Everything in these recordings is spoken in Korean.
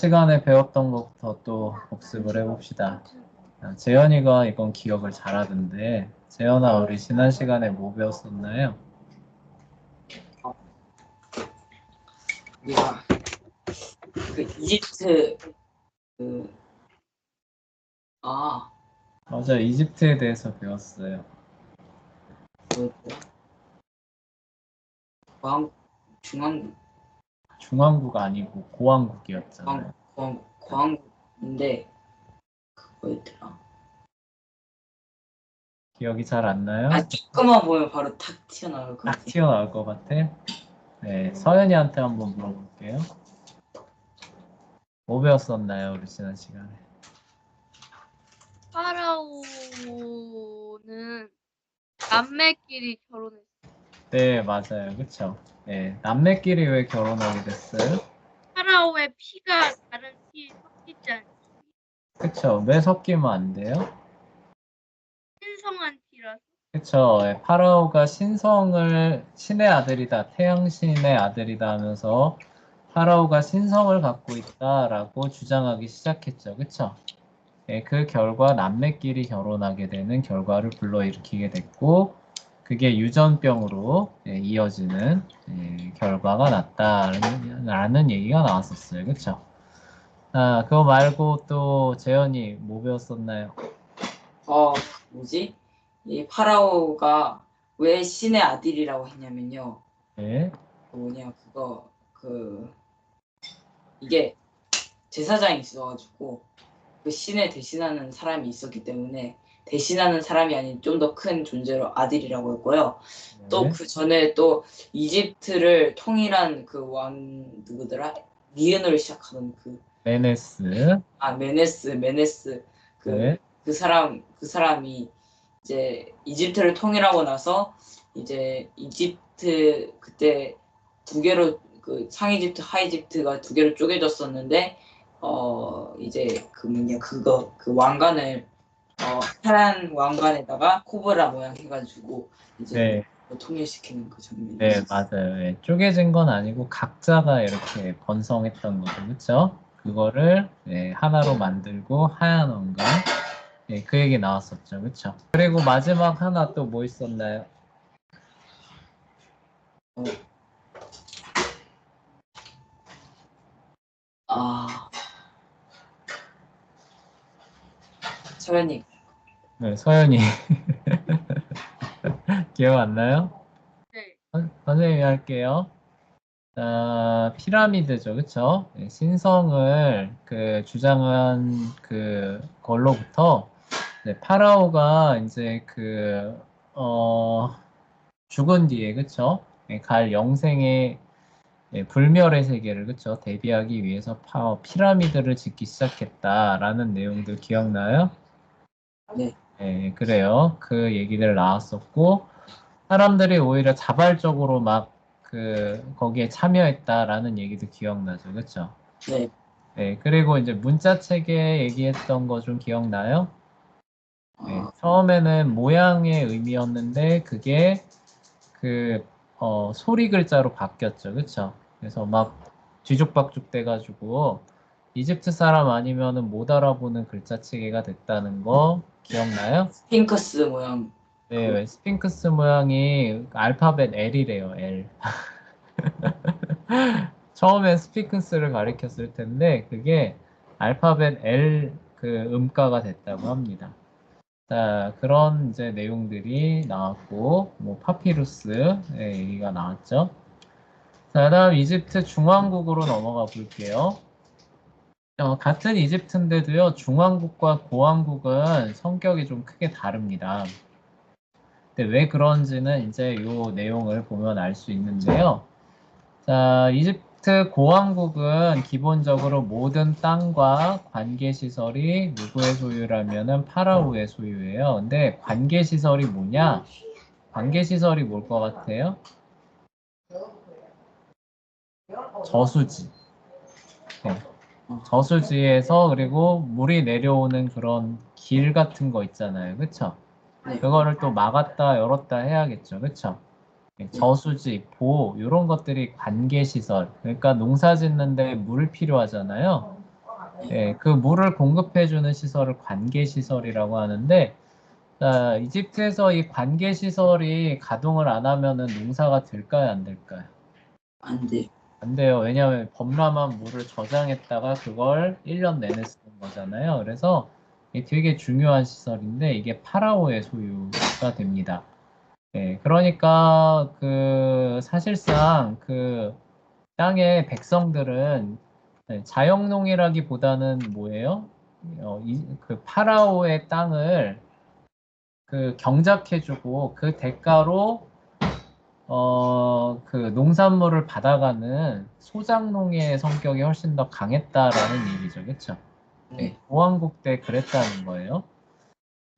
시간에 배웠던 것부터 또 복습을 해봅시다. 재현이가 이건 기억을 잘하던데, 재현아, 우리 지난 시간에 뭐 배웠었나요? 우리가 그 이집트 맞아, 이집트에 대해서 배웠어요. 뭐였더라? 중앙국 중앙국 아니고 고왕국이었잖아요. 고왕국인데 뭐였더라? 기억이 잘 안 나요? 조금만 보면 바로 탁 튀어나올 것 딱 같아. 튀어나올 것 같아? 네, 서연이한테 한번 물어볼게요. 뭐 배웠었나요, 우리 지난 시간에? 파라오는 남매끼리 결혼했어요. 네, 맞아요. 그쵸? 네, 남매끼리 왜 결혼하게 됐어요? 파라오의 피가 다른 피 섞이지 않게 그쵸? 왜 섞이면 안 돼요? 신성한 피라서. 그쵸? 예, 파라오가 신성을 신의 아들이다, 태양신의 아들이다 하면서 파라오가 신성을 갖고 있다라고 주장하기 시작했죠. 그쵸? 예, 그 결과 남매끼리 결혼하게 되는 결과를 불러일으키게 됐고, 그게 유전병으로 이어지는 결과가 났다라는 얘기가 나왔었어요. 그쵸? 아, 그거 말고 또 재현이 뭐 배웠었나요? 뭐지? 이 파라오가 왜 신의 아들이라고 했냐면요. 네. 이게 제사장이 있어가지고 그 신을 대신하는 사람이 있었기 때문에 대신하는 사람이 아닌 좀 더 큰 존재로 아들이라고 했고요. 또 그 전에 또 이집트를 통일한 그 왕 누구더라? 니은으로 시작하는 메네스. 메네스 네. 그 사람이 이제 이집트를 통일하고 나서 이제 이집트 그때 두 개로 그 상이집트 하이집트가 두 개로 쪼개졌었는데 이제 그 왕관을 하얀 왕관에다가 코브라 모양 해가지고 이제 통일시키는 그 장면이 네, 있었어요. 맞아요. 예, 쪼개진 건 아니고 각자가 이렇게 번성했던 거죠. 그쵸? 그거를 하나로 만들고 하얀 왕관. 그 얘기 나왔었죠. 그쵸? 그리고 마지막 하나 또 뭐 있었나요? 서현이 네, 서연이. 기억 안 나요? 네. 선생님이 할게요. 피라미드죠. 그쵸? 신성을 주장한 걸로부터 파라오가 이제 죽은 뒤에, 그쵸? 갈 영생의 불멸의 세계를, 그쵸? 대비하기 위해서 피라미드를 짓기 시작했다라는 내용들 기억나요? 네. 네, 그래요. 그 얘기들 나왔었고, 사람들이 오히려 자발적으로 거기에 참여했다라는 얘기도 기억나죠. 그쵸? 네. 네, 그리고 이제 문자 체계 얘기했던 거 좀 기억나요? 네, 처음에는 모양의 의미였는데 그게 소리 글자로 바뀌었죠. 그쵸? 그래서 막 뒤죽박죽 돼가지고 이집트 사람 아니면은 못 알아보는 글자 체계가 됐다는 거 기억나요? 스핑크스 모양. 네, 스핑크스 모양이 알파벳 L이래요, L. 처음엔 스핑크스를 가리켰을 텐데 그게 알파벳 L 음가가 됐다고 합니다. 자, 그런 이제 내용들이 나왔고, 뭐 파피루스 얘기가 나왔죠. 자, 다음 이집트 중왕국으로 넘어가 볼게요. 같은 이집트인데도요, 중왕국과 고왕국은 성격이 좀 크게 다릅니다. 근데 왜 그런지는 이제 이 내용을 보면 알 수 있는데요. 자, 이집트 고왕국은 기본적으로 모든 땅과 관계시설이 누구의 소유라면은 파라오의 소유예요. 근데 관계시설이 뭐냐? 관계시설이 뭘 것 같아요? 저수지. 네. 저수지에서 그리고 물이 내려오는 그런 길 같은 거 있잖아요. 그쵸? 그거를 또 막았다 열었다 해야겠죠. 그쵸? 저수지, 보 이런 것들이 관계시설. 그러니까 농사 짓는데 물 필요하잖아요. 예, 그 물을 공급해주는 시설을 관계시설이라고 하는데, 자, 이집트에서 이 관계시설이 가동을 안 하면은 농사가 될까요, 안 될까요? 안 돼. 안 돼요. 왜냐하면 범람한 물을 저장했다가 그걸 1년 내내 쓰는 거잖아요. 그래서 이게 되게 중요한 시설인데 이게 파라오의 소유가 됩니다. 예, 그러니까 그 사실상 그 땅의 백성들은 자영농이라기보다는 뭐예요? 그 파라오의 땅을 그 경작해주고 그 대가로 그 농산물을 받아가는 소작농의 성격이 훨씬 더 강했다라는 얘기죠, 그렇죠? 네. 보왕국 때 그랬다는 거예요.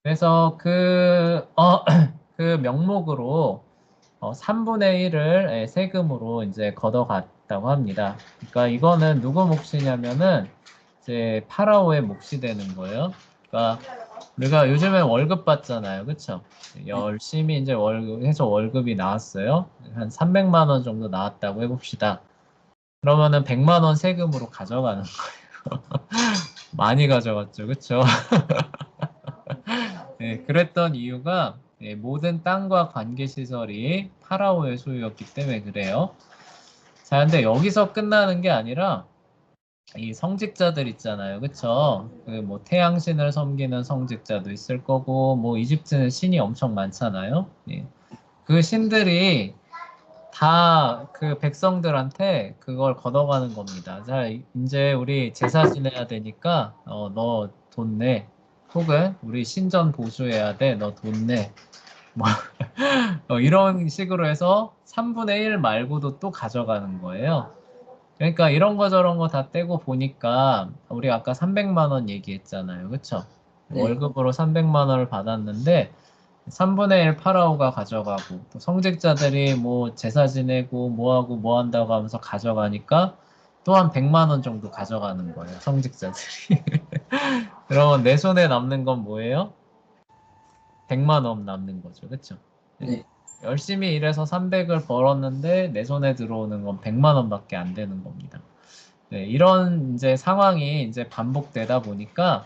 그래서 그 명목으로 3분의 1을 세금으로 이제 걷어갔다고 합니다. 그러니까 이거는 누구 몫이냐면은 이제 파라오의 몫이 되는 거예요. 그러니까 우리가 요즘에 월급 받잖아요. 그쵸? 열심히 이제 해서 월급이 나왔어요. 한 300만 원 정도 나왔다고 해봅시다. 그러면은 100만 원 세금으로 가져가는 거예요. 많이 가져갔죠. 그쵸? 네, 그랬던 이유가 모든 땅과 관계시설이 파라오의 소유였기 때문에 그래요. 자, 근데 여기서 끝나는 게 아니라 이 성직자들 있잖아요. 그쵸? 그 뭐 태양신을 섬기는 성직자도 있을 거고 뭐 이집트는 신이 엄청 많잖아요. 예. 그 신들이 다 그 백성들한테 그걸 걷어가는 겁니다. 자, 이제 우리 제사 지내야 되니까 너 돈 내. 혹은 우리 신전 보수해야 돼. 너 돈 내. 뭐 이런 식으로 해서 3분의 1 말고도 또 가져가는 거예요. 그러니까 이런 거 저런 거 다 떼고 보니까 우리 아까 300만 원 얘기했잖아요. 그쵸? 네. 월급으로 300만 원을 받았는데 3분의 1 파라오가 가져가고 또 성직자들이 뭐 제사 지내고 뭐 하고 뭐 한다고 하면서 가져가니까 또 한 100만 원 정도 가져가는 거예요. 성직자들이. 그러면 내 손에 남는 건 뭐예요? 100만 원 남는 거죠. 그쵸? 네. 열심히 일해서 300을 벌었는데 내 손에 들어오는 건 100만 원밖에 안 되는 겁니다. 네, 이런 이제 상황이 이제 반복되다 보니까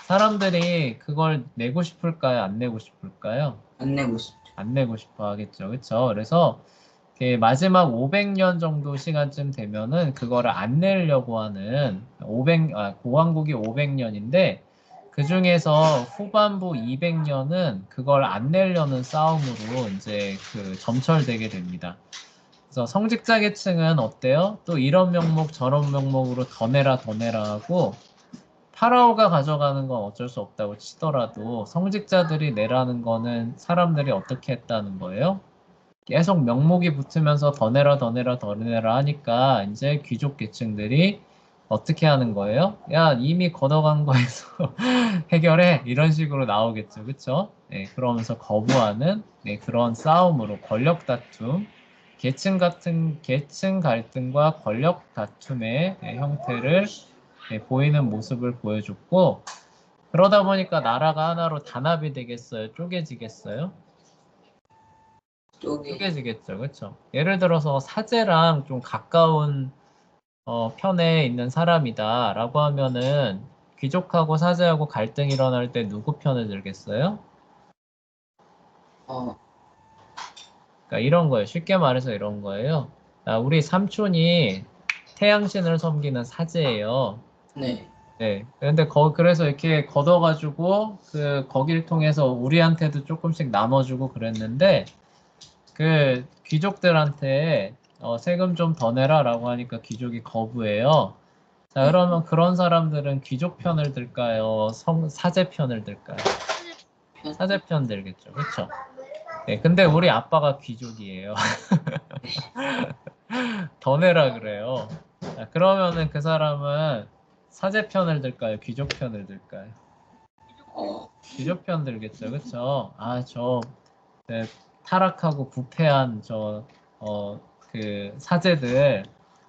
사람들이 그걸 내고 싶을까요? 안 내고 싶을까요? 안 내고 싶죠. 안 내고 싶어 하겠죠. 그렇죠? 그래서 마지막 500년 정도 시간쯤 되면은 그거를 안 내려고 하는 고왕국이 500년인데 그 중에서 후반부 200년은 그걸 안 내려는 싸움으로 이제 그 점철되게 됩니다. 그래서 성직자 계층은 어때요? 또 이런 명목 저런 명목으로 더 내라 더 내라 하고 파라오가 가져가는 건 어쩔 수 없다고 치더라도 성직자들이 내라는 거는 사람들이 어떻게 했다는 거예요? 계속 명목이 붙으면서 더 내라 더 내라 더 내라 하니까 이제 귀족 계층들이 어떻게 하는 거예요? 야 이미 걷어간 거에서 해결해 이런 식으로 나오겠죠, 그렇죠? 네, 그러면서 거부하는 그런 싸움으로 권력 다툼, 계층 갈등과 권력 다툼의 형태를 보이는 모습을 보여줬고 그러다 보니까 나라가 하나로 단합이 되겠어요? 쪼개지겠어요? 쪽이 쪼개지겠죠. 그렇죠? 예를 들어서 사제랑 좀 가까운 편에 있는 사람이다라고 하면은 귀족하고 사제하고 갈등이 일어날 때 누구 편을 들겠어요? 어, 그러니까 이런 거예요. 쉽게 말해서 이런 거예요. 우리 삼촌이 태양신을 섬기는 사제예요. 네. 네. 그런데 그래서 이렇게 걷어가지고 거길 통해서 우리한테도 조금씩 나눠주고 그랬는데 그 귀족들한테 세금 좀 더 내라라고 하니까 귀족이 거부해요. 자, 그러면 그런 사람들은 귀족 편을 들까요? 사제 편을 들까요? 사제 편 들겠죠. 그렇죠? 네, 근데 우리 아빠가 귀족이에요. 더 내라 그래요. 자, 그러면은 그 사람은 사제 편을 들까요? 귀족 편을 들까요? 어, 귀족 편 들겠죠. 그렇죠? 네, 타락하고 부패한 그 사제들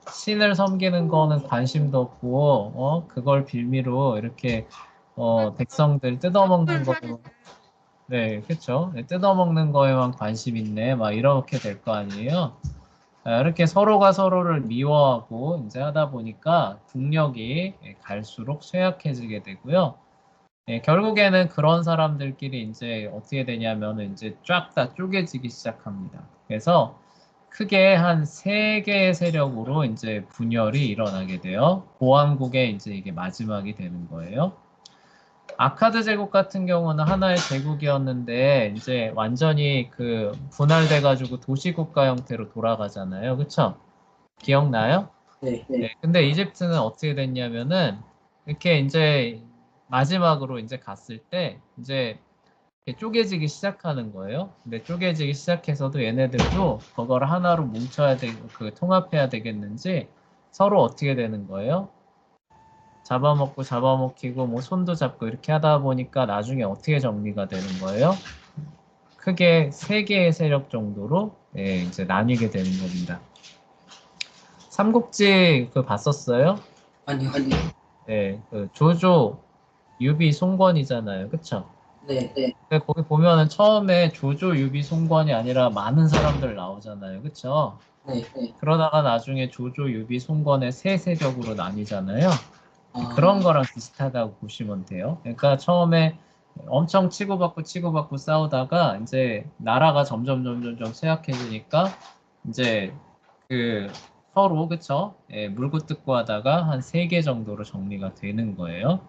신을 섬기는 거는 관심도 없고 그걸 빌미로 이렇게 백성들 뜯어먹는 거로 네 그렇죠 뜯어먹는 거에만 관심 있네 막 이렇게 될 거 아니에요. 이렇게 서로가 서로를 미워하고 이제 하다 보니까 국력이 갈수록 쇠약해지게 되고요. 결국에는 그런 사람들끼리 이제 어떻게 되냐면 이제 쫙 다 쪼개지기 시작합니다. 그래서 크게 한 세 개의 세력으로 이제 분열이 일어나게 돼요. 고왕국의 이제 이게 마지막이 되는 거예요. 아카드 제국 같은 경우는 하나의 제국이었는데 이제 완전히 그 분할돼가지고 도시국가 형태로 돌아가잖아요. 그쵸? 기억나요? 네. 네. 근데 이집트는 어떻게 됐냐면은 이렇게 이제 마지막으로 이제 갔을 때 이제 이렇게 쪼개지기 시작하는 거예요. 근데 쪼개지기 시작해서도 얘네들도 그걸 하나로 뭉쳐야 되고 그 통합해야 되겠는지 서로 어떻게 되는 거예요? 잡아먹고 잡아먹히고 뭐 손도 잡고 이렇게 하다 보니까 나중에 어떻게 정리가 되는 거예요? 크게 세 개의 세력 정도로 이제 나뉘게 되는 겁니다. 삼국지 그 봤었어요? 아니요. 네, 그 조조, 유비, 송권이잖아요. 그쵸? 네. 근데 거기 보면은 처음에 조조, 유비, 송권이 아니라 많은 사람들 나오잖아요. 그쵸? 네. 그러다가 나중에 조조, 유비, 송권의 세 세력으로 나뉘잖아요. 아, 그런 거랑 비슷하다고 보시면 돼요. 그러니까 처음에 엄청 치고받고 싸우다가 이제 나라가 점점 쇠약해지니까 이제 그 서로 그쵸? 물고 뜯고 하다가 한 세 개 정도로 정리가 되는 거예요.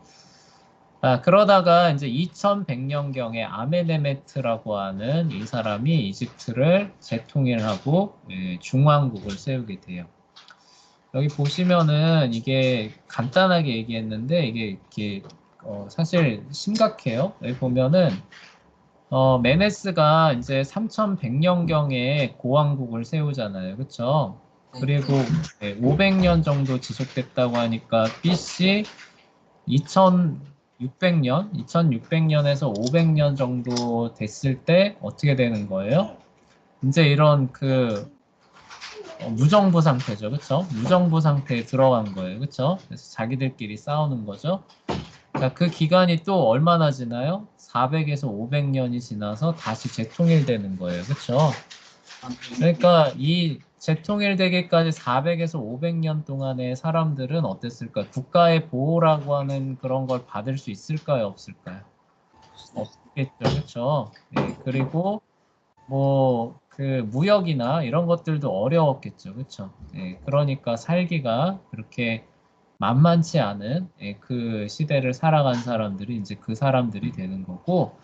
그러다가 이제 2100년경에 아메네메트라고 하는 이 사람이 이집트를 재통일하고 중왕국을 세우게 돼요. 여기 보시면은 이게 간단하게 얘기했는데 이게 이렇게 사실 심각해요. 여기 보면은 메네스가 이제 3100년경에 고왕국을 세우잖아요. 그쵸? 그리고 500년 정도 지속됐다고 하니까 BC 2600년에서 500년 정도 됐을 때 어떻게 되는 거예요? 이제 이런 그 무정부 상태죠. 그쵸? 무정부 상태에 들어간 거예요. 그쵸? 그래서 자기들끼리 싸우는 거죠. 자, 그 기간이 또 얼마나 지나요? 400에서 500년이 지나서 다시 재통일되는 거예요. 그쵸? 그러니까 이 재통일되기까지 400에서 500년 동안의 사람들은 어땠을까요? 국가의 보호라고 하는 그런 걸 받을 수 있을까요? 없을까요? 없겠죠. 그렇죠? 네, 그리고 뭐 그 무역이나 이런 것들도 어려웠겠죠. 그렇죠? 네, 그러니까 살기가 그렇게 만만치 않은 그 시대를 살아간 사람들이 이제 그 사람들이 되는 거고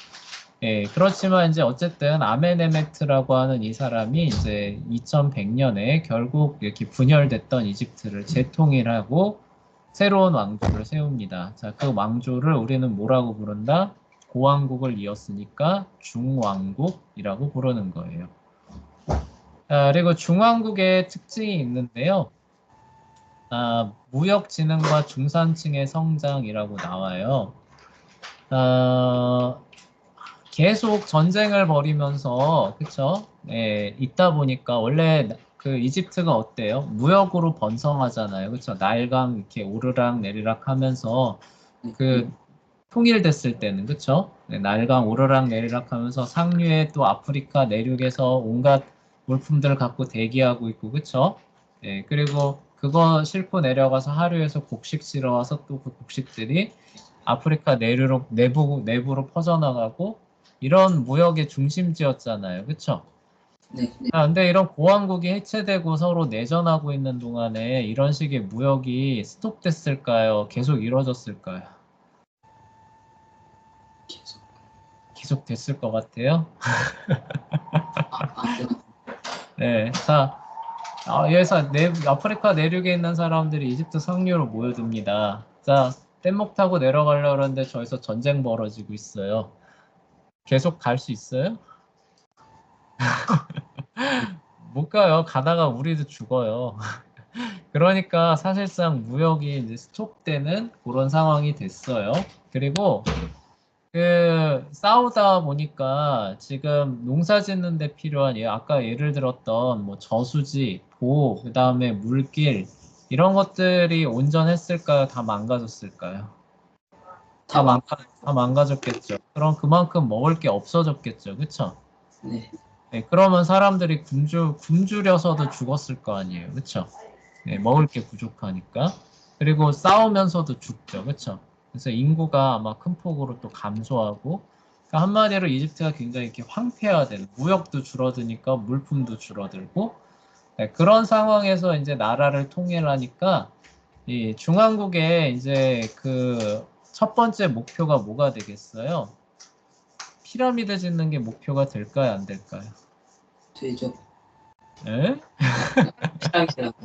그렇지만 이제 어쨌든 아메네메트라고 하는 이 사람이 이제 2100년에 결국 이렇게 분열됐던 이집트를 재통일하고 새로운 왕조를 세웁니다. 자, 그 왕조를 우리는 뭐라고 부른다? 고왕국을 이었으니까 중왕국이라고 부르는 거예요. 그리고 중왕국의 특징이 있는데요. 무역진흥과 중산층의 성장이라고 나와요. 계속 전쟁을 벌이면서 그쵸? 있다 보니까 원래 그 이집트가 어때요? 무역으로 번성하잖아요. 그쵸? 나일강 이렇게 오르락 내리락 하면서 그 통일됐을 때는 그쵸? 나일강 오르락 내리락 하면서 상류에 또 아프리카 내륙에서 온갖 물품들을 갖고 대기하고 있고 그쵸? 그리고 그거 싣고 내려가서 하류에서 곡식 실어 와서 또 그 곡식들이 아프리카 내부로 퍼져나가고 이런 무역의 중심지였잖아요. 그쵸? 네. 근데 이런 고왕국이 해체되고 서로 내전하고 있는 동안에 이런 식의 무역이 스톱됐을까요? 계속 이루어졌을까요? 계속 됐을 것 같아요. 네. 자, 여기서 아프리카 내륙에 있는 사람들이 이집트 상류로 모여듭니다. 자, 뗏목 타고 내려가려고 하는데 저기서 전쟁 벌어지고 있어요. 계속 갈 수 있어요? 못 가요. 가다가 우리도 죽어요. 그러니까 사실상 무역이 이제 스톱되는 그런 상황이 됐어요. 그리고 그 싸우다 보니까 지금 농사 짓는 데 필요한 아까 예를 들었던 뭐 저수지, 그다음에 물길 이런 것들이 온전했을까요? 다 망가졌을까요? 다 망가졌겠죠. 그럼 그만큼 먹을 게 없어졌겠죠. 그쵸? 네. 네, 그러면 사람들이 굶주려서도 죽었을 거 아니에요. 그쵸? 네, 먹을 게 부족하니까. 그리고 싸우면서도 죽죠. 그쵸? 그래서 인구가 아마 큰 폭으로 또 감소하고, 그러니까 한마디로 이집트가 굉장히 이렇게 황폐화되는, 무역도 줄어드니까 물품도 줄어들고, 네, 그런 상황에서 이제 나라를 통일하니까, 이 중앙국의 이제 그 첫 번째 목표가 뭐가 되겠어요? 피라미드 짓는 게 목표가 될까요? 안 될까요? 되죠. 예? 피라미드라고.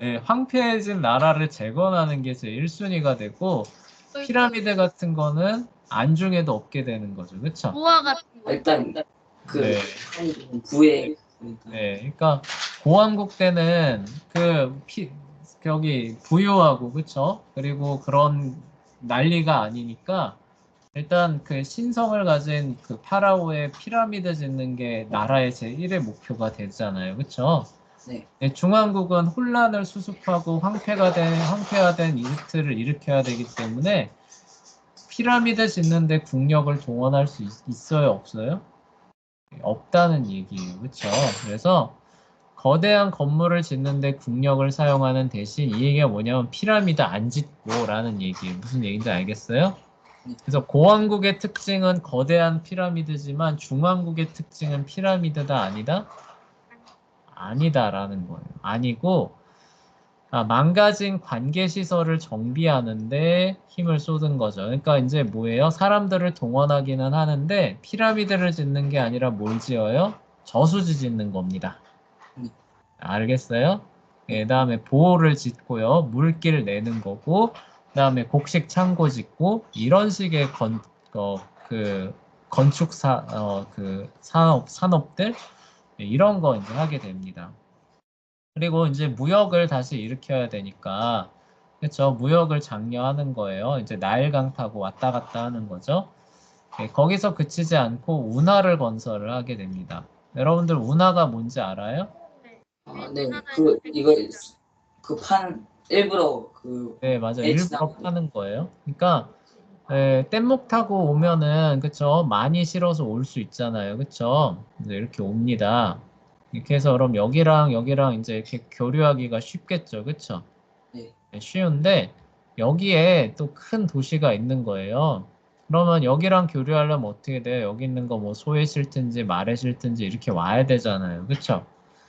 예, 황폐해진 나라를 재건하는 게 제 1순위가 되고, 피라미드 같은 거는 안중에도 없게 되는 거죠. 그쵸? 노아 같은 거. 일단 그 네. 구에 네, 그러니까 고왕국 때는 여기 부유하고 그쵸? 그리고 그런 난리가 아니니까 일단 그 신성을 가진 그 파라오의 피라미드 짓는 게 나라의 제1의 목표가 되잖아요. 그쵸? 네. 네, 중앙국은 혼란을 수습하고 황폐화된 이집트를 일으켜야 되기 때문에 피라미드 짓는데 국력을 동원할 수 있어요, 없어요? 없다는 얘기예요. 그쵸? 그래서 거대한 건물을 짓는데 국력을 사용하는 대신 이 얘기가 뭐냐면 피라미드 안 짓고라는 얘기예요. 무슨 얘기인지 알겠어요? 그래서 고왕국의 특징은 거대한 피라미드지만 중왕국의 특징은 피라미드다 아니다? 아니다라는 거예요. 아니고 망가진 관계시설을 정비하는데 힘을 쏟은 거죠. 그러니까 이제 뭐예요? 사람들을 동원하기는 하는데 피라미드를 짓는 게 아니라 뭘 지어요? 저수지 짓는 겁니다. 알겠어요? 그 다음에 보호를 짓고요. 물길 내는 거고, 그 다음에 곡식 창고 짓고, 이런 식의 산업들, 이런 거 이제 하게 됩니다. 그리고 이제 무역을 다시 일으켜야 되니까, 그렇죠? 무역을 장려하는 거예요. 이제 나일강 타고 왔다 갔다 하는 거죠. 거기서 그치지 않고 운하를 건설을 하게 됩니다. 여러분들 운하가 뭔지 알아요? 네. 이거 그 판 일부러 네, 맞아요. 배 일부러 지나고 파는 거예요. 그러니까 뗏목 타고 오면은 그쵸? 많이 실어서 올 수 있잖아요. 그쵸? 그래서 이렇게 옵니다. 이렇게 해서 그럼 여기랑 여기랑 이제 이렇게 교류하기가 쉽겠죠. 그쵸? 네. 네, 쉬운데 여기에 또 큰 도시가 있는 거예요. 그러면 여기랑 교류하려면 어떻게 돼요? 여기 있는 거 뭐 소에 실든지 말에 실든지 이렇게 와야 되잖아요. 그쵸?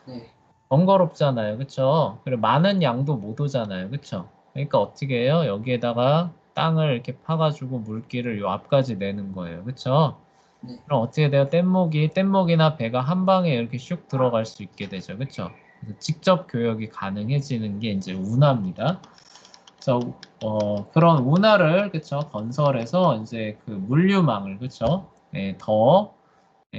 네. 번거롭잖아요. 그쵸? 그리고 많은 양도 못 오잖아요. 그쵸? 그러니까 어떻게 해요? 여기에다가 땅을 이렇게 파가지고 물길을 요 앞까지 내는 거예요. 그쵸? 네. 그럼 어떻게 돼요? 뗏목이나 배가 한 방에 이렇게 슉 들어갈 수 있게 되죠. 그쵸? 그래서 직접 교역이 가능해지는 게 이제 운하입니다. 그래서 그런 운하를 그쵸? 건설해서 이제 그 물류망을 그쵸? 더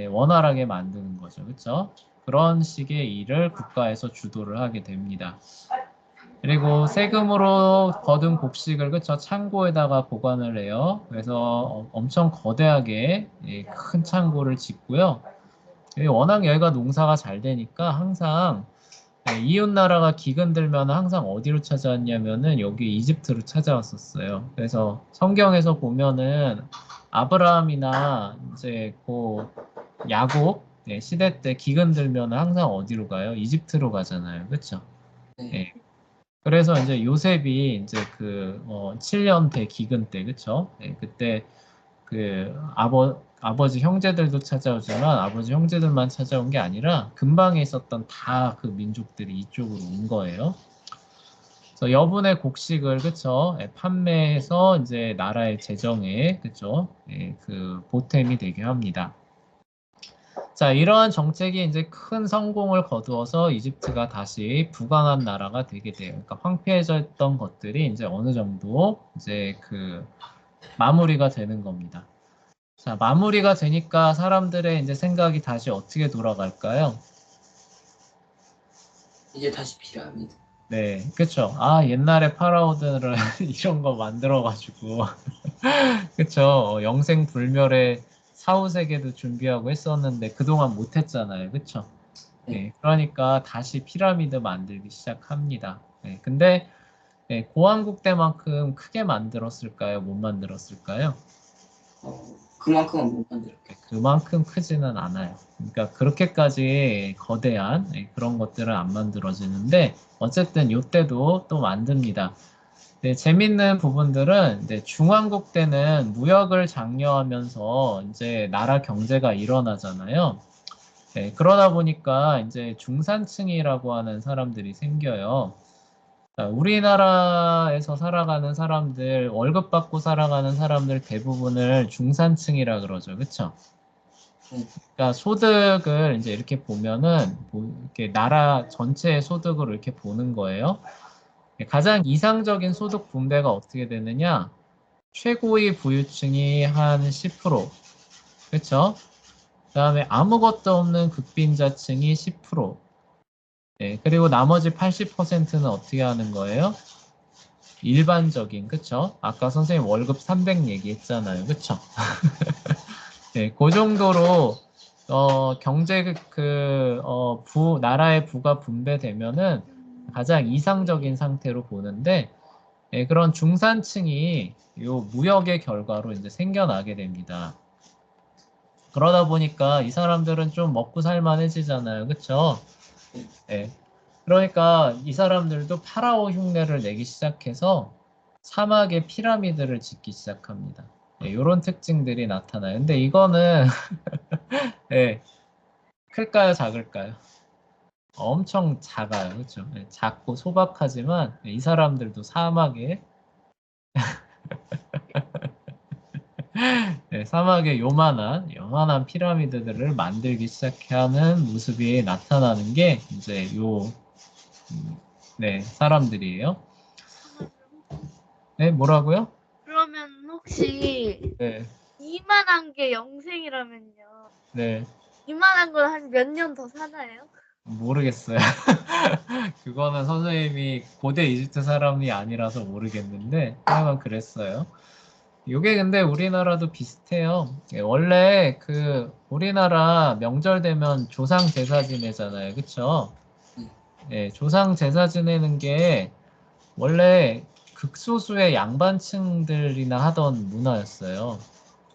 원활하게 만드는 거죠. 그쵸? 그런 식의 일을 국가에서 주도를 하게 됩니다. 그리고 세금으로 거둔 곡식을 그쵸? 창고에다가 보관을 해요. 그래서 엄청 거대하게 큰 창고를 짓고요. 워낙 여기가 농사가 잘 되니까 항상 이웃 나라가 기근 들면 항상 어디로 찾아왔냐면은 여기 이집트로 찾아왔었어요. 그래서 성경에서 보면은 아브라함이나 이제 그 야곱 시대 때 기근 들면 항상 어디로 가요? 이집트로 가잖아요. 그렇죠? 네. 예. 그래서 이제 요셉이 이제 7년 대 기근 때 그렇죠? 그때 그 아버지 형제들도 찾아오지만 아버지 형제들만 찾아온 게 아니라 근방에 있었던 다 그 민족들이 이쪽으로 온 거예요. 그래서 여분의 곡식을 그쵸 판매해서 이제 나라의 재정에 그쵸 그 보탬이 되게 합니다. 자, 이러한 정책이 이제 큰 성공을 거두어서 이집트가 다시 부강한 나라가 되게 돼요. 그러니까 황폐해졌던 것들이 이제 어느 정도 이제 그 마무리가 되는 겁니다. 자, 마무리가 되니까 사람들의 이제 생각이 다시 어떻게 돌아갈까요? 이제 다시 피라미드. 네, 그쵸. 아, 옛날에 파라오들은 이런 거 만들어가지고, 그쵸. 영생불멸의 사후세계도 준비하고 했었는데 그동안 못했잖아요. 그쵸. 네, 그러니까 다시 피라미드 만들기 시작합니다. 네, 근데 고왕국 때만큼 크게 만들었을까요? 못 만들었을까요? 그만큼은 못 만들었겠죠. 그만큼 크지는 않아요. 그러니까 그렇게까지 거대한 그런 것들은 안 만들어지는데 어쨌든 이때도 또 만듭니다. 네, 재밌는 부분들은 이제 중왕국 때는 무역을 장려하면서 이제 나라 경제가 일어나잖아요. 네, 그러다 보니까 이제 중산층이라고 하는 사람들이 생겨요. 우리나라에서 살아가는 사람들, 월급 받고 살아가는 사람들 대부분을 중산층이라 그러죠. 그쵸? 그러니까 소득을 이제 이렇게 보면은, 이렇게 나라 전체의 소득으로 이렇게 보는 거예요. 가장 이상적인 소득 분배가 어떻게 되느냐? 최고위 부유층이 한 10%, 그쵸? 그 다음에 아무것도 없는 극빈자층이 10%, 네, 그리고 나머지 80%는 어떻게 하는 거예요? 일반적인, 그쵸? 아까 선생님 월급 300 얘기했잖아요. 그쵸? 네, 그 정도로, 경제, 나라의 부가 분배되면은 가장 이상적인 상태로 보는데, 네, 그런 중산층이 요 무역의 결과로 이제 생겨나게 됩니다. 그러다 보니까 이 사람들은 좀 먹고 살만해지잖아요. 그쵸? 네. 그러니까 이 사람들도 파라오 흉내를 내기 시작해서 사막에 피라미드를 짓기 시작합니다. 이런 특징들이 나타나요. 근데 이거는 네, 클까요, 작을까요? 엄청 작아요. 그렇죠? 네, 작고 소박하지만 이 사람들도 사막에 네, 사막에 요만한 피라미드들을 만들기 시작하는 모습이 나타나는 게 이제 네, 사람들이에요. 네, 뭐라고요? 그러면 혹시 네, 이만한 게 영생이라면요. 네, 이만한 건 한 몇 년 더 사나요? 모르겠어요. 그거는 선생님이 고대 이집트 사람이 아니라서 모르겠는데, 하여간 그랬어요. 요게 근데 우리나라도 비슷해요. 원래 우리나라 명절 되면 조상 제사 지내잖아요. 그쵸? 예, 조상 제사 지내는 게 원래 극소수의 양반층들이나 하던 문화였어요.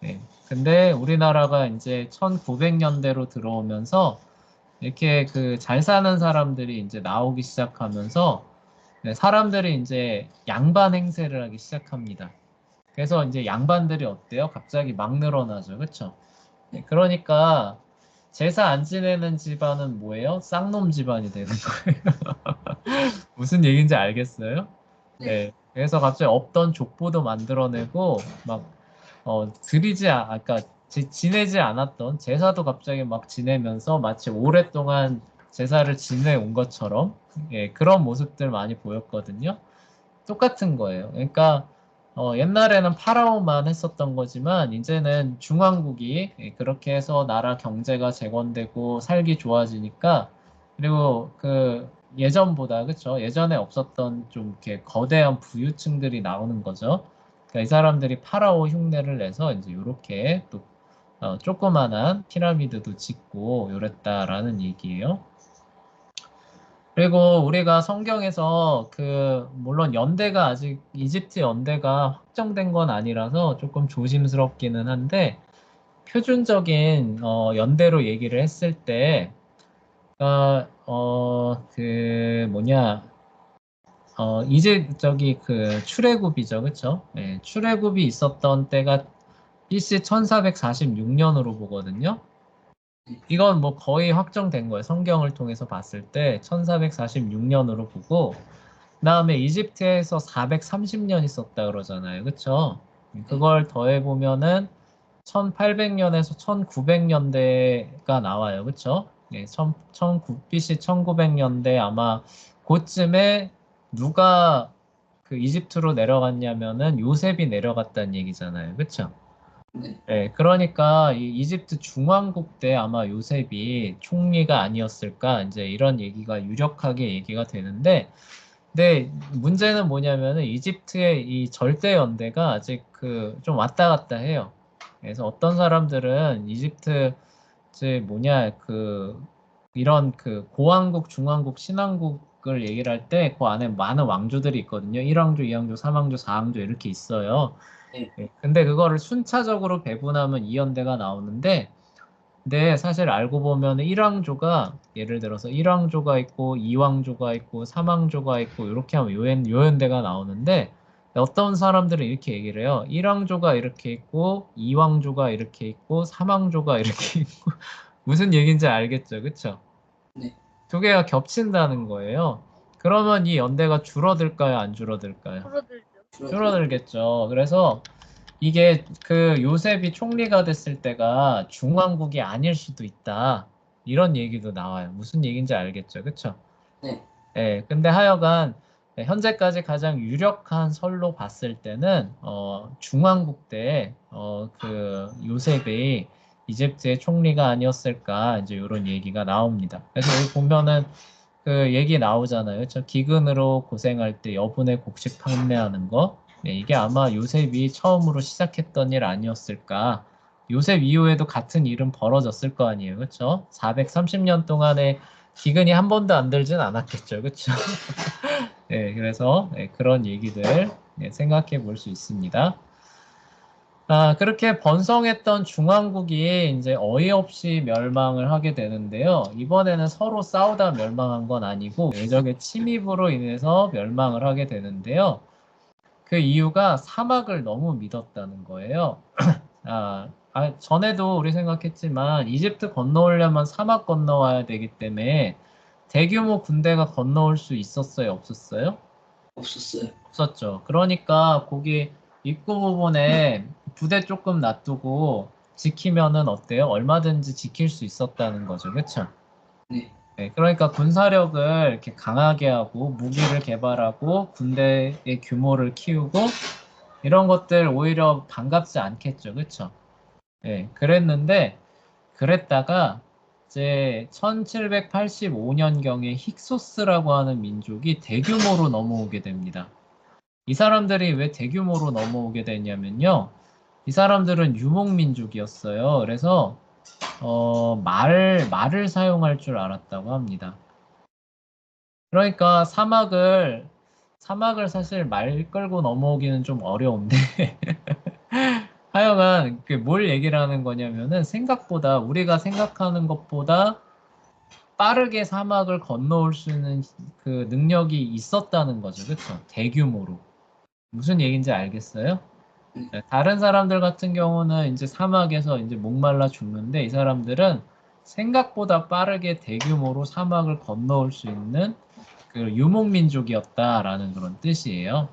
예. 근데 우리나라가 이제 1900년대로 들어오면서 이렇게 잘 사는 사람들이 이제 나오기 시작하면서 네, 사람들이 이제 양반 행세를 하기 시작합니다. 그래서 이제 양반들이 어때요? 갑자기 막 늘어나죠. 그쵸? 네, 그러니까 제사 안 지내는 집안은 뭐예요? 쌍놈 집안이 되는 거예요. 무슨 얘기인지 알겠어요? 네. 그래서 갑자기 없던 족보도 만들어내고 막 그러니까 지내지 않았던 제사도 갑자기 막 지내면서 마치 오랫동안 제사를 지내온 것처럼 그런 모습들 많이 보였거든요. 똑같은 거예요. 그러니까 옛날에는 파라오만 했었던 거지만 이제는 중왕국이 그렇게 해서 나라 경제가 재건되고 살기 좋아지니까 그리고 예전보다 그쵸? 예전에 없었던 좀 이렇게 거대한 부유층들이 나오는 거죠. 그러니까 이 사람들이 파라오 흉내를 내서 이제 이렇게 또 조그만한 피라미드도 짓고 요랬다라는 얘기예요. 그리고 우리가 성경에서 물론 연대가 아직 이집트 연대가 확정된 건 아니라서 조금 조심스럽기는 한데 표준적인 연대로 얘기를 했을 때 이제 출애굽이죠. 그쵸? 네, 출애굽이 있었던 때가 BC 1446년으로 보거든요. 이건 뭐 거의 확정된 거예요. 성경을 통해서 봤을 때 1446년으로 보고 그다음에 이집트에서 430년 있었다 그러잖아요. 그쵸? 그걸 더해 보면은 1800년에서 1900년대가 나와요. 그쵸? 예, BC 1900년대 아마 그쯤에 누가 이집트로 내려갔냐면은 요셉이 내려갔다는 얘기잖아요. 그쵸? 네. 네, 그러니까 이 이집트 중왕국 때 아마 요셉이 총리가 아니었을까 이제 이런 얘기가 유력하게 얘기가 되는데, 근데 문제는 뭐냐면은 이집트의 이 절대 연대가 아직 좀 왔다 갔다 해요. 그래서 어떤 사람들은 이집트 이런 고왕국, 중왕국, 신왕국 왕족을 얘기를 할 때 그 안에 많은 왕조들이 있거든요. 1왕조, 2왕조, 3왕조, 4왕조 이렇게 있어요. 네. 예, 근데 그거를 순차적으로 배분하면 이연대가 나오는데 근데 사실 알고 보면 1왕조가 예를 들어서 1왕조가 있고 2왕조가 있고 3왕조가 있고 이렇게 하면 요연대가 나오는데 어떤 사람들은 이렇게 얘기를 해요. 1왕조가 이렇게 있고 2왕조가 이렇게 있고 3왕조가 이렇게 있고 무슨 얘기인지 알겠죠? 그쵸? 네. 두 개가 겹친다는 거예요. 그러면 이 연대가 줄어들까요? 안 줄어들까요? 줄어들죠. 줄어들겠죠. 그래서 이게 그 요셉이 총리가 됐을 때가 중왕국이 아닐 수도 있다. 이런 얘기도 나와요. 무슨 얘기인지 알겠죠? 그쵸? 네. 예, 근데 하여간 현재까지 가장 유력한 설로 봤을 때는 중왕국 때 그 요셉이 이집트의 총리가 아니었을까 이제 이런 얘기가 나옵니다. 그래서 여기 보면은 그 얘기 나오잖아요. 저 기근으로 고생할 때 여분의 곡식 판매하는 거. 네, 이게 아마 요셉이 처음으로 시작했던 일 아니었을까. 요셉 이후에도 같은 일은 벌어졌을 거 아니에요. 그렇죠? 430년 동안에 기근이 한 번도 안 들진 않았겠죠. 그렇죠? 네, 그래서 그런 얘기들 생각해 볼 수 있습니다. 그렇게 번성했던 중왕국이 이제 어이없이 멸망을 하게 되는데요. 이번에는 서로 싸우다 멸망한 건 아니고 외적의 침입으로 인해서 멸망을 하게 되는데요. 그 이유가 사막을 너무 믿었다는 거예요. 전에도 우리 생각했지만 이집트 건너오려면 사막 건너와야 되기 때문에 대규모 군대가 건너올 수 있었어요? 없었어요? 없었어요. 없었죠. 그러니까 거기 입구 부분에 부대 조금 놔두고 지키면은 어때요? 얼마든지 지킬 수 있었다는 거죠. 그렇죠? 네. 네, 그러니까 군사력을 이렇게 강하게 하고 무기를 개발하고 군대의 규모를 키우고 이런 것들 오히려 반갑지 않겠죠. 그렇죠? 네, 그랬는데 그랬다가 이제 1785년경에 힉소스라고 하는 민족이 대규모로 넘어오게 됩니다. 이 사람들이 왜 대규모로 넘어오게 됐냐면요. 이 사람들은 유목민족이었어요. 그래서 말을 사용할 줄 알았다고 합니다. 그러니까 사막을 사실 말 끌고 넘어오기는 좀 어려운데 하여간 뭘 얘기를 하는 거냐면은 생각보다 우리가 생각하는 것보다 빠르게 사막을 건너올 수 있는 그 능력이 있었다는 거죠. 그렇죠? 대규모로. 무슨 얘기인지 알겠어요? 네, 다른 사람들 같은 경우는 이제 사막에서 이제 목말라 죽는데 이 사람들은 생각보다 빠르게 대규모로 사막을 건너올 수 있는 그 유목민족이었다라는 그런 뜻이에요.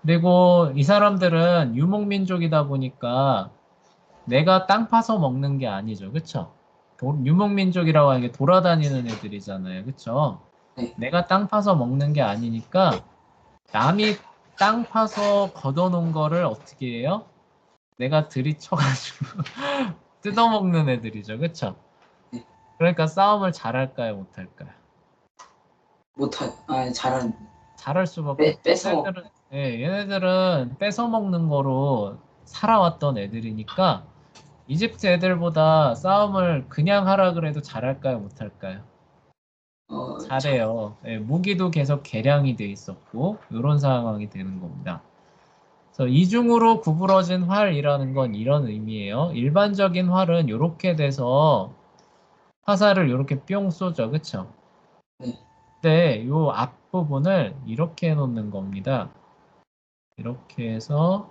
그리고 이 사람들은 유목민족이다 보니까 내가 땅 파서 먹는 게 아니죠. 그쵸? 유목민족이라고 하는 게 돌아다니는 애들이잖아요. 그쵸? 네. 내가 땅 파서 먹는 게 아니니까 남이 땅 파서 걷어놓은 거를 어떻게 해요? 내가 들이쳐가지고 뜯어먹는 애들이죠. 그쵸? 네. 그러니까 싸움을 잘할까요? 못할까요? 잘한. 잘할 수밖에 없죠. 뺏어. 얘네들은 뺏어먹는 거로 살아왔던 애들이니까 이집트 애들보다 싸움을 그냥 하라 그래도 잘할까요? 못할까요? 잘해요. 무기도 계속 개량이 돼 있었고 이런 상황이 되는 겁니다. 그래서 이중으로 구부러진 활이라는 건 이런 의미예요. 일반적인 활은 이렇게 돼서 화살을 이렇게 뿅 쏘죠. 그쵸? 네. 근데 이 앞부분을 이렇게 해놓는 겁니다. 이렇게 해서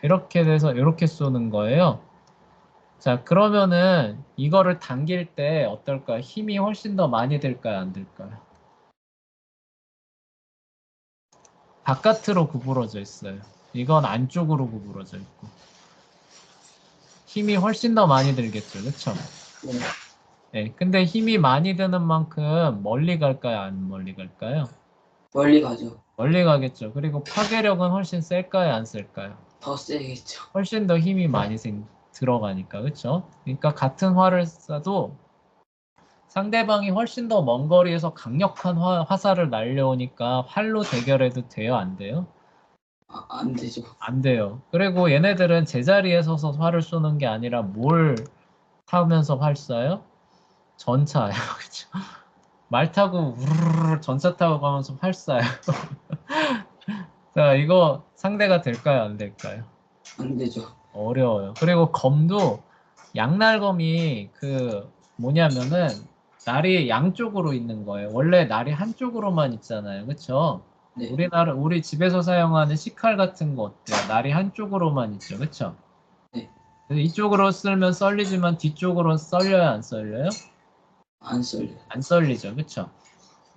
이렇게 돼서 이렇게 쏘는 거예요. 자, 그러면은 이거를 당길 때 어떨까요? 힘이 훨씬 더 많이 들까요? 안 들까요? 바깥으로 구부러져 있어요. 이건 안쪽으로 구부러져 있고. 힘이 훨씬 더 많이 들겠죠. 그쵸? 네. 네, 근데 힘이 많이 드는 만큼 멀리 갈까요? 안 멀리 갈까요? 멀리 가죠. 멀리 가겠죠. 그리고 파괴력은 훨씬 셀까요? 안 셀까요? 더 세겠죠. 훨씬 더 힘이 많이 들어가니까. 그쵸? 그러니까 같은 활을 쏴도 상대방이 훨씬 더 먼 거리에서 강력한 화살을 날려오니까 활로 대결해도 돼요? 안 돼요? 안 되죠. 안 돼요. 그리고 얘네들은 제자리에 서서 활을 쏘는 게 아니라 뭘 타면서 활 쏴요? 전차예요. 그쵸? 말 타고 우르르 전차 타고 가면서 활 쏴요. 자, 이거 상대가 될까요? 안 될까요? 안 되죠. 어려워요. 그리고 검도 양날검이 그 뭐냐면은 날이 양쪽으로 있는 거예요. 원래 날이 한쪽으로만 있잖아요. 그쵸? 네. 우리 집에서 사용하는 식칼 같은 거 어때요? 날이 한쪽으로만 있죠. 그쵸? 네. 그래서 이쪽으로 쓸면 썰리지만 뒤쪽으로 썰려요? 안 썰려요? 안 썰려. 안 썰리죠. 그쵸?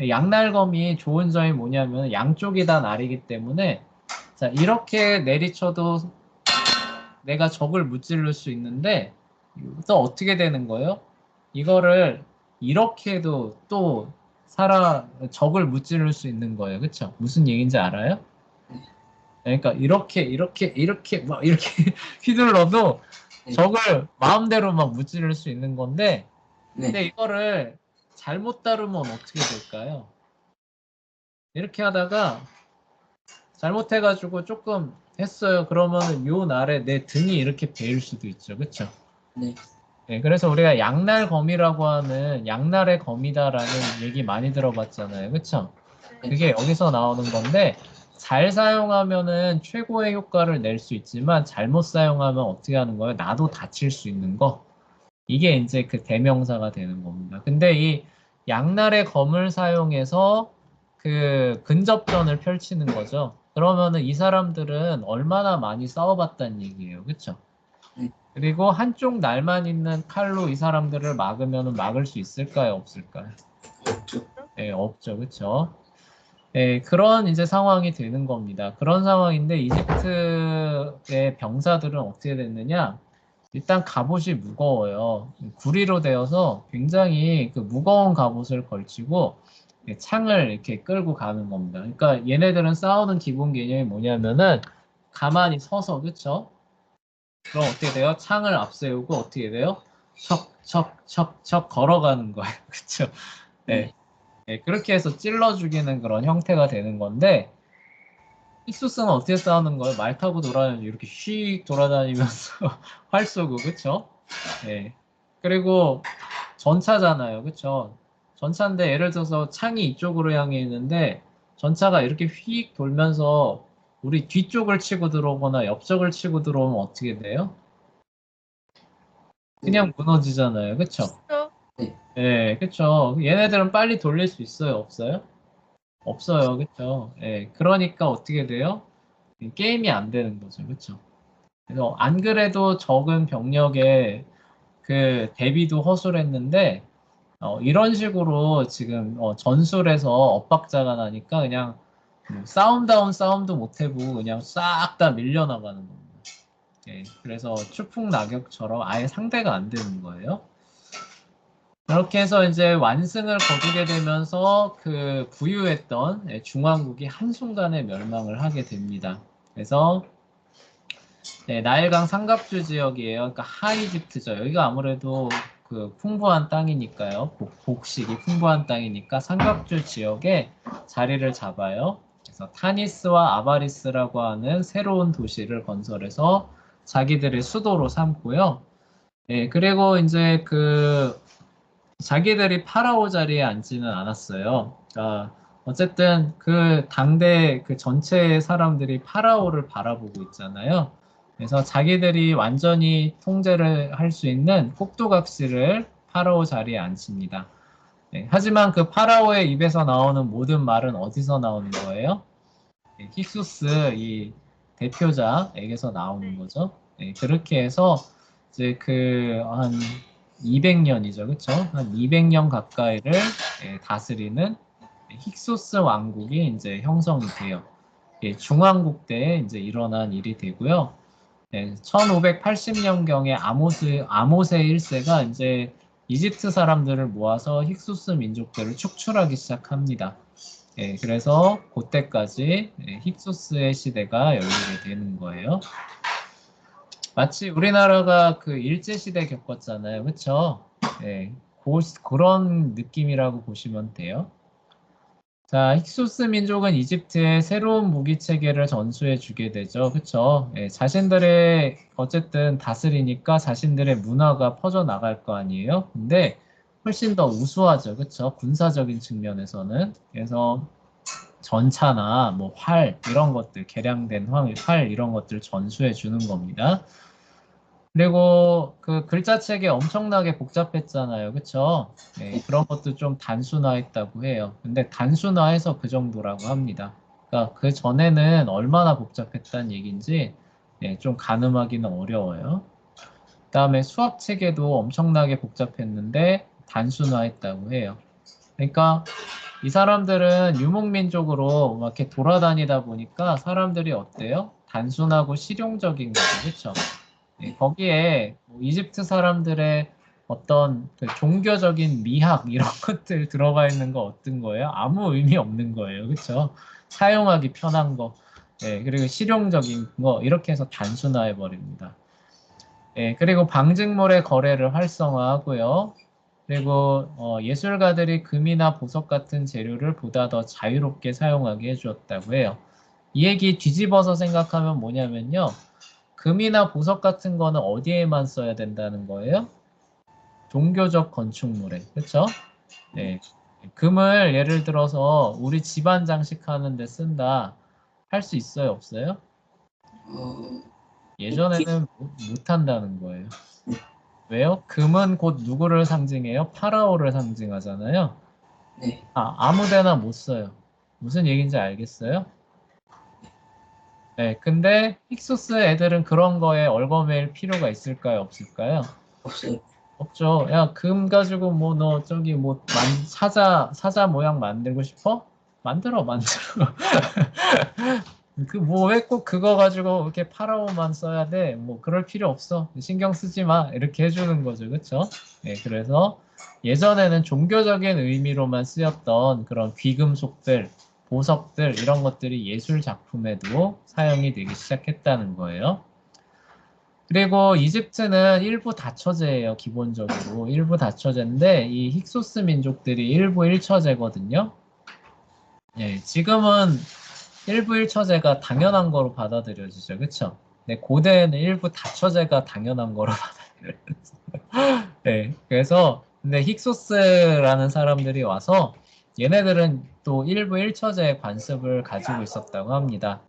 양날검이 좋은 점이 뭐냐면 양쪽이 다 날이기 때문에 자, 이렇게 내리쳐도 내가 적을 무찌를 수 있는데 또 어떻게 되는 거예요? 이거를 이렇게 해도 또 적을 무찌를 수 있는 거예요. 그쵸? 무슨 얘기인지 알아요? 그러니까 이렇게 막 이렇게 휘둘러도 네. 적을 마음대로 막 무찌를 수 있는 건데 근데 네. 이거를 잘못 다루면 어떻게 될까요? 이렇게 하다가 잘못해가지고 조금 했어요. 그러면은 요 날에 내 등이 이렇게 베일 수도 있죠. 그쵸? 네. 네, 그래서 우리가 양날검이라고 하는 양날의 검이다라는 얘기 많이 들어봤잖아요. 그쵸? 그게 여기서 나오는 건데 잘 사용하면은 최고의 효과를 낼 수 있지만 잘못 사용하면 어떻게 하는 거예요? 나도 다칠 수 있는 거. 이게 이제 그 대명사가 되는 겁니다. 근데 이 양날의 검을 사용해서 그 근접전을 펼치는 거죠. 그러면은 이 사람들은 얼마나 많이 싸워봤다는 얘기예요. 그쵸? 그리고 한쪽 날만 있는 칼로 이 사람들을 막으면 막을 수 있을까요? 없을까요? 없죠. 네, 없죠. 그쵸? 네, 그런 이제 상황이 되는 겁니다. 그런 상황인데 이집트의 병사들은 어떻게 됐느냐? 일단 갑옷이 무거워요. 구리로 되어서 굉장히 그 무거운 갑옷을 걸치고 창을 이렇게 끌고 가는 겁니다. 그러니까 얘네들은 싸우는 기본 개념이 뭐냐면은 가만히 서서 그쵸? 그럼 어떻게 돼요? 창을 앞세우고 어떻게 돼요? 척척척척 걸어가는 거예요. 그쵸? 네. 네, 그렇게 해서 찔러 죽이는 그런 형태가 되는 건데 힉소스는 어떻게 싸우는 거예요? 말 타고 돌아다니면서 이렇게 휙 돌아다니면서 활 쏘고 그쵸? 네. 그리고 전차잖아요. 그쵸? 전차인데 예를 들어서 창이 이쪽으로 향해 있는데 전차가 이렇게 휙 돌면서 우리 뒤쪽을 치고 들어오거나 옆쪽을 치고 들어오면 어떻게 돼요? 그냥 무너지잖아요. 그쵸? 네. 네, 그쵸. 얘네들은 빨리 돌릴 수 있어요? 없어요? 없어요. 그쵸? 예, 그러니까 어떻게 돼요? 게임이 안 되는 거죠. 그쵸? 그래서 안 그래도 적은 병력에 그 대비도 허술했는데 이런 식으로 지금 전술에서 엇박자가 나니까 그냥 싸움다운 싸움도 못 해보고 그냥 싹 다 밀려나가는 겁니다. 예, 그래서 추풍낙엽처럼 아예 상대가 안 되는 거예요. 그렇게 해서 이제 완승을 거두게 되면서 그 부유했던 중왕국이 한순간에 멸망을 하게 됩니다. 그래서 나일강 삼각주 지역이에요. 그러니까 하이집트죠. 여기가 아무래도 그 풍부한 땅이니까요. 곡식이 풍부한 땅이니까 삼각주 지역에 자리를 잡아요. 그래서 타니스와 아바리스라고 하는 새로운 도시를 건설해서 자기들의 수도로 삼고요. 그리고 이제 그 자기들이 파라오 자리에 앉지는 않았어요. 그러니까 어쨌든 그 당대 그 전체 사람들이 파라오를 바라보고 있잖아요. 그래서 자기들이 완전히 통제를 할 수 있는 꼭두각시를 파라오 자리에 앉힙니다. 하지만 그 파라오의 입에서 나오는 모든 말은 어디서 나오는 거예요? 힉소스 이 대표자에게서 나오는 거죠. 그렇게 해서 이제 그 한 200년이죠, 그렇죠? 한 200년 가까이를 다스리는 힉소스 왕국이 이제 형성이 돼요. 중왕국 때에 이제 일어난 일이 되고요. 1580년경에 아모세 1세가 이제 이집트 사람들을 모아서 힉소스 민족들을 축출하기 시작합니다. 그래서 그때까지 힉소스의 시대가 열리게 되는 거예요. 마치 우리나라가 그 일제시대 겪었잖아요. 그쵸? 그런 느낌이라고 보시면 돼요. 자, 힉소스 민족은 이집트에 새로운 무기 체계를 전수해 주게 되죠. 그쵸? 자신들의 어쨌든 다스리니까 자신들의 문화가 퍼져 나갈 거 아니에요. 근데 훨씬 더 우수하죠. 그쵸? 군사적인 측면에서는. 그래서 전차나 뭐 활 이런 것들, 개량된 활 이런 것들 전수해 주는 겁니다. 그리고 그 글자책이 엄청나게 복잡했잖아요. 그쵸? 네, 그런 것도 좀 단순화했다고 해요. 근데 단순화해서 그 정도라고 합니다. 그러니까 그 전에는 얼마나 복잡했다는 얘기인지 네, 좀 가늠하기는 어려워요. 그다음에 수학 체계도 엄청나게 복잡했는데 단순화했다고 해요. 그러니까 이 사람들은 유목민족으로 막 이렇게 돌아다니다 보니까 사람들이 어때요? 단순하고 실용적인 거죠. 그렇죠? 네, 거기에 뭐 이집트 사람들의 어떤 그 종교적인 미학 이런 것들 들어가 있는 거 어떤 거예요? 아무 의미 없는 거예요. 그렇죠? 사용하기 편한 거. 네, 그리고 실용적인 거 이렇게 해서 단순화해 버립니다. 예, 그리고 방직물의 거래를 활성화하고요. 그리고 예술가들이 금이나 보석 같은 재료를 보다 더 자유롭게 사용하게 해주었다고 해요. 이 얘기 뒤집어서 생각하면 뭐냐면요. 금이나 보석 같은 거는 어디에만 써야 된다는 거예요? 종교적 건축물에. 그렇죠? 네. 금을 예를 들어서 우리 집안 장식하는 데 쓴다. 할 수 있어요? 없어요? 어, 예전에는 못 한다는 거예요. 왜요? 금은 곧 누구를 상징해요? 파라오를 상징하잖아요. 네. 아무 데나 못 써요. 무슨 얘기인지 알겠어요? 네, 근데 힉소스 애들은 그런 거에 얼버매일 필요가 있을까요? 없을까요? 없어요. 없죠. 야, 금 가지고 뭐 너 저기 뭐 사자 모양 만들고 싶어? 만들어. 그 뭐 왜 꼭 그거 가지고 이렇게 파라오만 써야 돼? 뭐 그럴 필요 없어. 신경 쓰지 마. 이렇게 해주는 거죠. 그쵸? 네, 그래서 예전에는 종교적인 의미로만 쓰였던 그런 귀금속들, 보석들 이런 것들이 예술 작품에도 사용이 되기 시작했다는 거예요. 그리고 이집트는 일부 다처제예요. 기본적으로 일부 다처제인데 이 힉소스 민족들이 일부 일처제거든요. 예, 지금은 일부 일처제가 당연한 거로 받아들여지죠. 그쵸? 네, 고대에는 일부 다처제가 당연한 거로 받아들여졌어요. 네, 그래서 근데 힉소스라는 사람들이 와서 얘네들은 또 일부 일처제의 관습을 가지고 있었다고 합니다.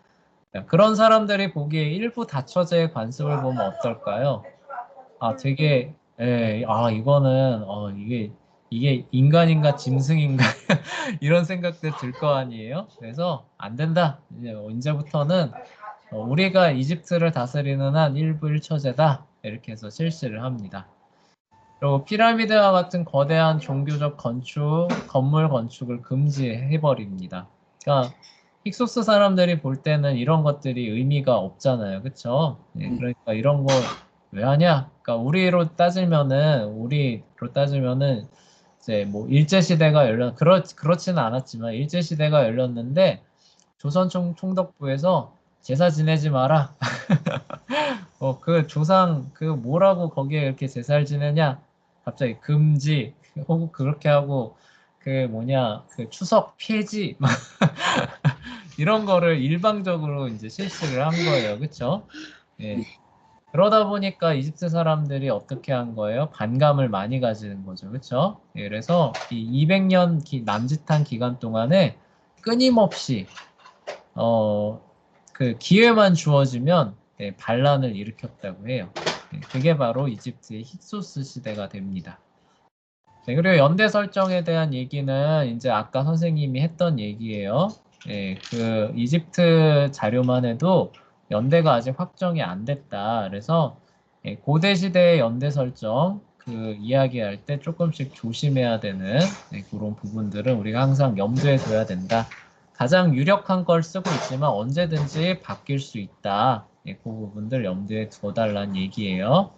그런 사람들이 보기에 일부 다처제의 관습을 보면 어떨까요? 되게 이거는 이게 인간인가 짐승인가 이런 생각들 들 거 아니에요? 그래서 안 된다. 이제부터는 우리가 이집트를 다스리는 한 일부 일처제다. 이렇게 해서 실시를 합니다. 그리고 피라미드와 같은 거대한 종교적 건물 건축을 금지해버립니다. 그러니까 힉소스 사람들이 볼 때는 이런 것들이 의미가 없잖아요. 그쵸? 예, 그러니까 이런 거 왜 하냐? 그러니까 우리로 따지면은 이제 뭐 일제시대가 그렇지는 않았지만 일제시대가 열렸는데 조선 총독부에서 제사 지내지 마라. 그 조상 그 뭐라고 거기에 이렇게 제사를 지내냐? 갑자기 금지 혹은 그렇게 하고 그 뭐냐 그 추석 폐지 막 이런 거를 일방적으로 이제 실시를 한 거예요. 그쵸? 예. 그러다 보니까 이집트 사람들이 어떻게 한 거예요? 반감을 많이 가지는 거죠. 그쵸? 예, 그래서 이 200년 남짓한 기간 동안에 끊임없이 그 기회만 주어지면 반란을 일으켰다고 해요. 그게 바로 이집트의 힉소스 시대가 됩니다. 네, 그리고 연대 설정에 대한 얘기는 이제 아까 선생님이 했던 얘기예요. 그 이집트 자료만 해도 연대가 아직 확정이 안 됐다. 그래서 고대 시대의 연대 설정 그 이야기할 때 조금씩 조심해야 되는 그런 부분들은 우리가 항상 염두에 둬야 된다. 가장 유력한 걸 쓰고 있지만 언제든지 바뀔 수 있다. 그 부분들 염두에 둬달라는 얘기예요.